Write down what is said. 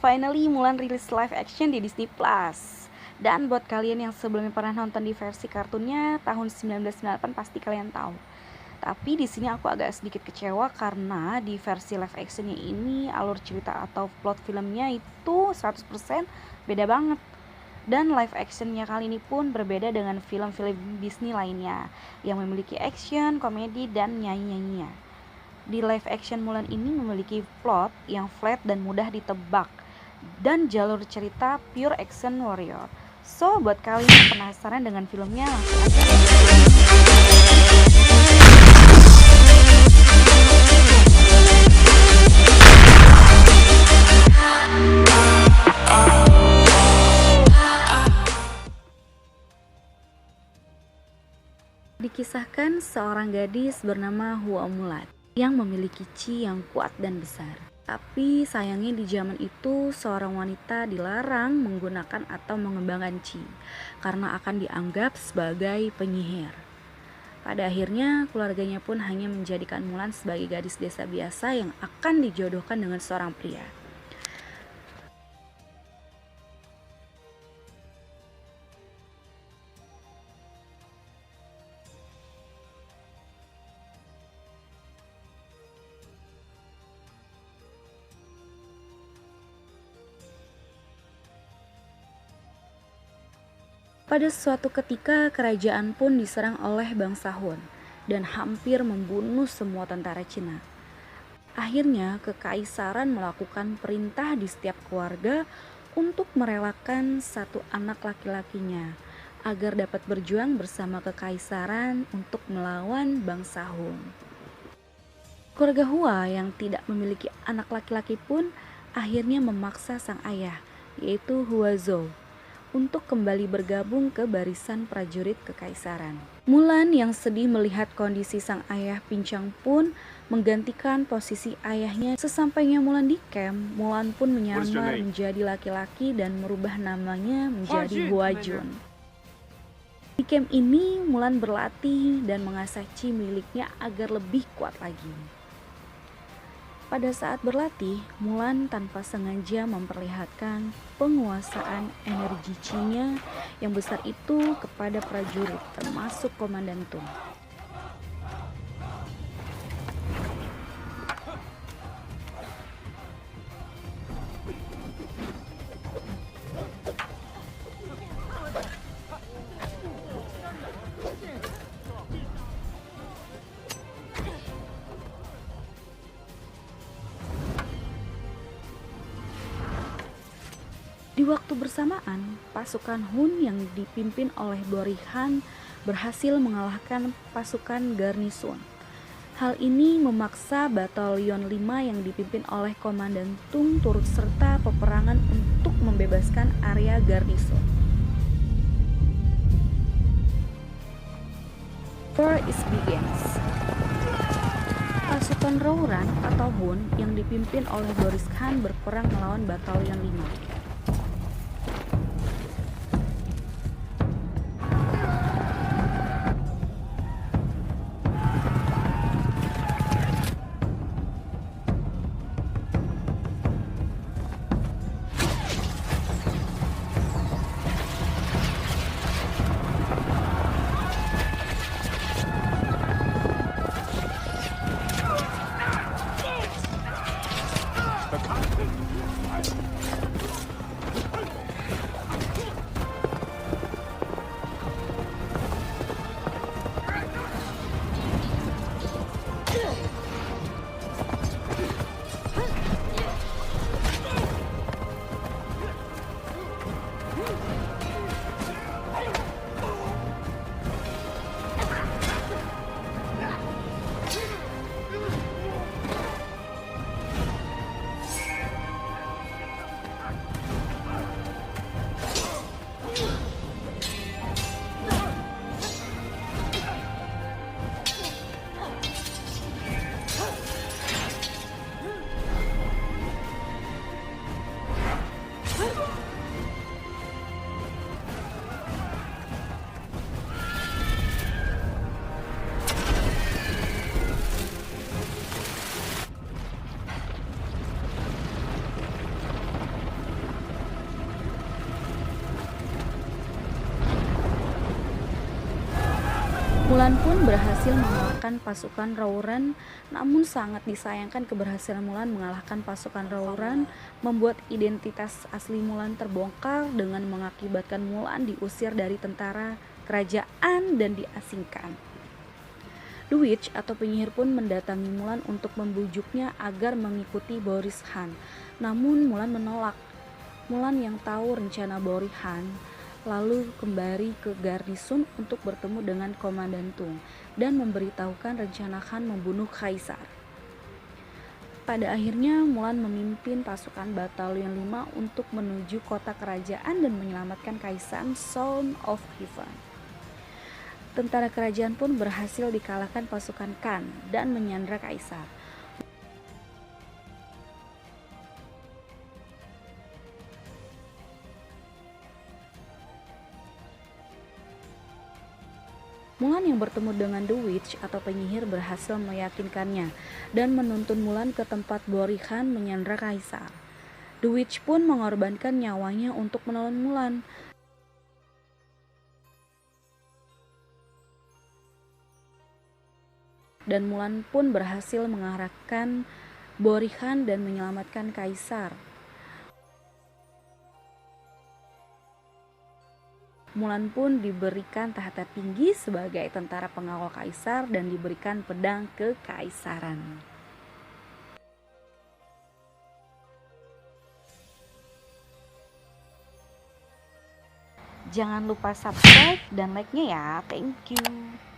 finally Mulan rilis live action di Disney Plus. Dan buat kalian yang sebelumnya pernah nonton di versi kartunnya tahun 1998 pasti kalian tahu. Tapi di sini aku agak sedikit kecewa karena di versi live actionnya ini alur cerita atau plot filmnya itu 100% beda banget. Dan live actionnya kali ini pun berbeda dengan film-film Disney lainnya yang memiliki action, komedi, dan nyanyi-nyanyinya. Di live action Mulan ini memiliki plot yang flat dan mudah ditebak dan jalur cerita pure action warrior. So, buat kalian yang penasaran dengan filmnya, langsung aja. Dikisahkan seorang gadis bernama Hua Mulan yang memiliki chi yang kuat dan besar. Tapi sayangnya di zaman itu seorang wanita dilarang menggunakan atau mengembangkan chi karena akan dianggap sebagai penyihir. Pada akhirnya keluarganya pun hanya menjadikan Mulan sebagai gadis desa biasa yang akan dijodohkan dengan seorang pria. Pada suatu ketika kerajaan pun diserang oleh bangsa Hun dan hampir membunuh semua tentara Cina. Akhirnya kekaisaran melakukan perintah di setiap keluarga untuk merelakan satu anak laki-lakinya agar dapat berjuang bersama kekaisaran untuk melawan bangsa Hun. Keluarga Hua yang tidak memiliki anak laki-laki pun akhirnya memaksa sang ayah, yaitu Hua Zhou, untuk kembali bergabung ke barisan prajurit kekaisaran. Mulan yang sedih melihat kondisi sang ayah pincang pun menggantikan posisi ayahnya. Sesampainya Mulan di camp, Mulan pun menyamar menjadi laki-laki dan merubah namanya menjadi Hua Jun. Di camp ini Mulan berlatih dan mengasah chi miliknya agar lebih kuat lagi. Pada saat berlatih, Mulan tanpa sengaja memperlihatkan penguasaan energi chi-nya yang besar itu kepada prajurit, termasuk Komandan Tung. Di waktu bersamaan, pasukan Hun yang dipimpin oleh Dorihan berhasil mengalahkan pasukan garnison. Hal ini memaksa Batalion 5 yang dipimpin oleh Komandan Tung turut serta peperangan untuk membebaskan area garnison. War is begins. Pasukan Rouran atau Hun yang dipimpin oleh Doris Khan berperang melawan Batalion 5. Mulan pun berhasil mengalahkan pasukan Rouran, namun sangat disayangkan keberhasilan Mulan mengalahkan pasukan Rouran membuat identitas asli Mulan terbongkar dengan mengakibatkan Mulan diusir dari tentara kerajaan dan diasingkan. The Witch atau penyihir pun mendatangi Mulan untuk membujuknya agar mengikuti Boris Han. Namun Mulan menolak. Mulan yang tahu rencana Boris Han lalu kembali ke garnison untuk bertemu dengan Komandan Tung dan memberitahukan rencana Han membunuh Kaisar. Pada akhirnya Mulan memimpin pasukan Batalion 5 untuk menuju kota kerajaan dan menyelamatkan Kaisar Son of Heaven. Tentara kerajaan pun berhasil dikalahkan pasukan Khan dan menyandra Kaisar. Mulan yang bertemu dengan The Witch atau penyihir berhasil meyakinkannya dan menuntun Mulan ke tempat Boris Han menyandra Kaisar. The Witch pun mengorbankan nyawanya untuk menolong Mulan. Dan Mulan pun berhasil mengarahkan Boris Han dan menyelamatkan Kaisar. Mulan pun diberikan tahta tinggi sebagai tentara pengawal Kaisar dan diberikan pedang kekaisaran. Jangan lupa subscribe dan like-nya ya. Thank you.